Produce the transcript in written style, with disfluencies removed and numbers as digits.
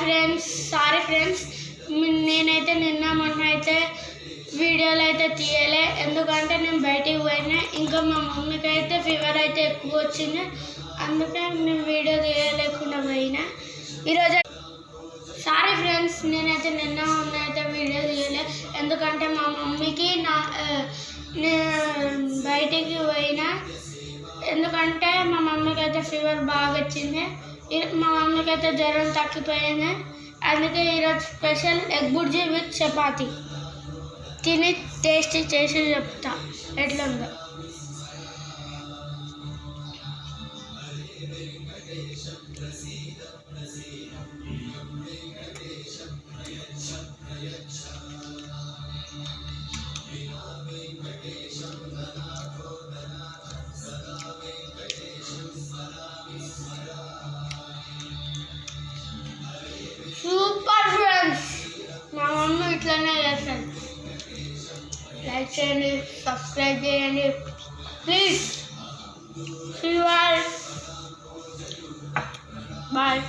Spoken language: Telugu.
ఫ్రెండ్స్, సారీ ఫ్రెండ్స్, నేనైతే నిన్న మొన్న అయితే వీడియోలు అయితే తీయలే, ఎందుకంటే నేను బయటికి పోయినా. ఇంకా మా మమ్మీకి అయితే ఫీవర్ అయితే ఎక్కువ వచ్చింది, అందుకే నేను వీడియో తీయలేకుండా పోయినా. ఈరోజు సారీ ఫ్రెండ్స్, నేనైతే నిన్న మొన్న అయితే వీడియో తీయలే, ఎందుకంటే మా మమ్మీకి బయటికి పోయినా. ఎందుకంటే మా మమ్మీకి అయితే ఫీవర్ బాగా వచ్చింది, మా మమ్మీకి అయితే జ్వరం తగ్గిపోయింది. అందుకే ఈరోజు special egg bhurji with chapati తిని టేస్ట్ చేసి చెప్తా ఎట్లుందో. సూపర్ ఫ్రెండ్స్, మా మమ్మీ ఇట్లనే చేస్తాను. లైక్ చేయండి, సబ్స్క్రైబ్ చేయండి ప్లీజ్. బాయ్.